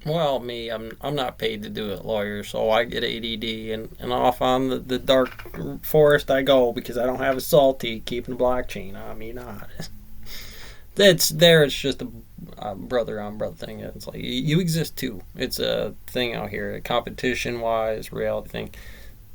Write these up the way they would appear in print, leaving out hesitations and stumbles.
Well, me, I'm not paid to do it, lawyer, so I get ADD and off on the dark forest I go because I don't have a salty keeping the blockchain on me. Not. It's there. It's just a brother on brother thing. It's like you exist too. It's a thing out here, competition wise, reality thing.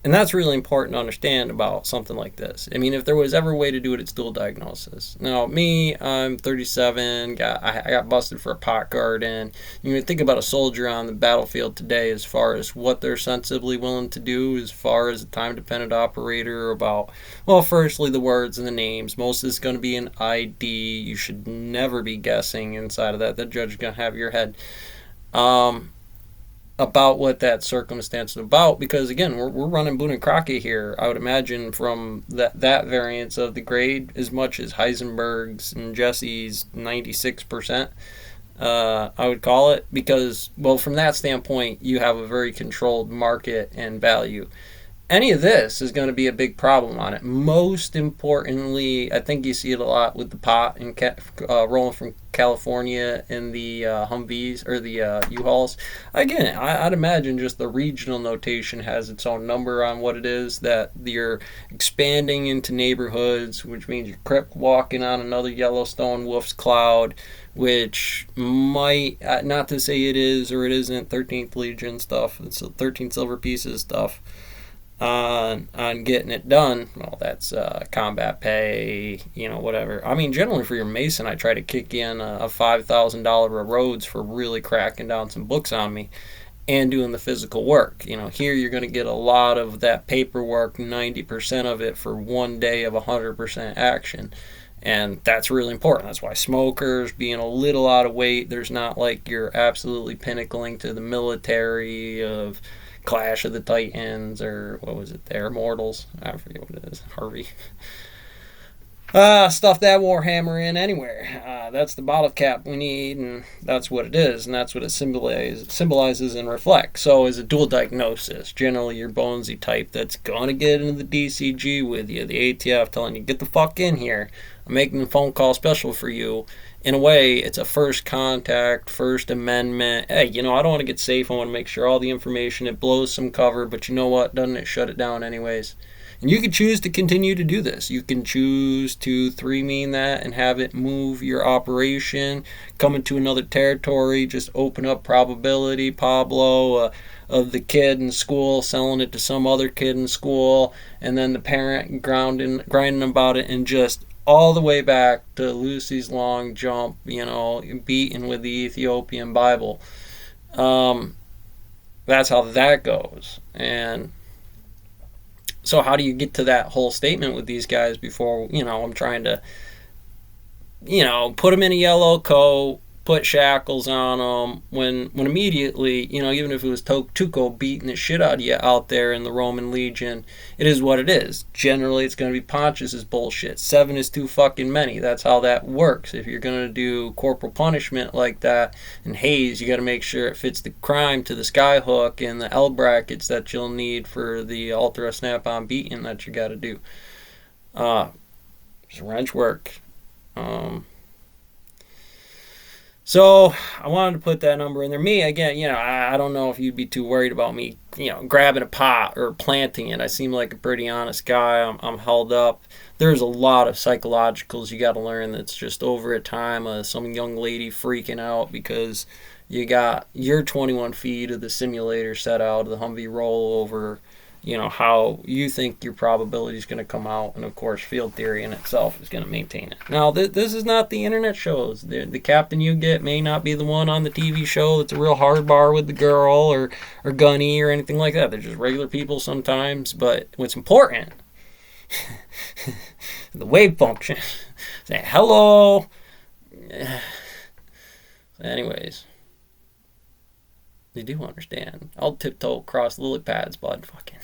And that's really important to understand about something like this. I mean, if there was ever a way to do it, it's dual diagnosis. Now, me, I'm 37. I got busted for a pot garden. You know, think about a soldier on the battlefield today, as far as what they're sensibly willing to do, as far as a time-dependent operator. About, well, firstly, the words and the names. Most is going to be an ID. You should never be guessing inside of that. The judge is going to have your head. Um, about what that circumstance is about, because again, we're running Boone and Crockett here. I would imagine from that variance of the grade as much as Heisenberg's and Jesse's 96%. I would call it, because, well, from that standpoint, you have a very controlled market and value. Any of this is going to be a big problem on it. Most importantly, I think you see it a lot with the pot and rolling from California in the Humvees or the U-Hauls. Again, I'd imagine just the regional notation has its own number on what it is that you're expanding into neighborhoods, which means you're crip walking on another Yellowstone Wolf's Cloud, which might, not to say it is or it isn't 13th Legion stuff, it's 13 Silver Pieces stuff on getting it done. Well, that's combat pay, whatever. I mean, generally for your Mason, I try to kick in a $5,000 of roads for really cracking down some books on me and doing the physical work. Here you're going to get a lot of that paperwork, 90% of it for one day of 100% action. And that's really important. That's why smokers, being a little out of weight, there's not like you're absolutely pinnacling to the military of Clash of the Titans, or what was it, the Immortals? I forget what it is. Harvey. Stuff that Warhammer in anywhere. That's the bottle cap we need, and that's what it is, and that's what it symbolizes and reflects. So, as a dual diagnosis, generally your bonesy type that's going to get into the DCG with you, the ATF telling you, get the fuck in here. I'm making a phone call special for you. In a way, it's a first contact, First Amendment. Hey, I don't want to get safe. I want to make sure all the information, it blows some cover, but you know what? Doesn't it shut it down anyways? And you can choose to continue to do this. You can choose to three mean that and have it move your operation, come into another territory, just open up probability, Pablo, of the kid in school selling it to some other kid in school, and then the parent grinding about it, and just all the way back to Lucy's long jump, beaten with the Ethiopian Bible. Um, that's how that goes. And so how do you get to that whole statement with these guys before, I'm trying to, put them in a yellow coat, put shackles on them, when immediately, even if it was Tuco beating the shit out of you out there in the Roman Legion, it is what it is. Generally, it's going to be Pontius's bullshit. 7 is too fucking many. That's how that works. If you're going to do corporal punishment like that in Hayes, you got to make sure it fits the crime to the skyhook and the L brackets that you'll need for the ultra snap-on beating that you got to do. Just wrench work. Um, So I wanted to put that number in there. Me, again, I don't know if you'd be too worried about me, grabbing a pot or planting it. I seem like a pretty honest guy. I'm held up. There's a lot of psychologicals you got to learn that's just over a time. Some young lady freaking out because you got your 21 feet of the simulator set out of the Humvee rollover, how you think your probability is going to come out, and of course field theory in itself is going to maintain it. Now this is not the internet shows. The captain you get may not be the one on the TV show that's a real hard bar with the girl, or gunny or anything like that. They're just regular people sometimes, but what's important, the wave function. Say hello. Anyways, you do understand. I'll tiptoe across lily pads, bud. Fucking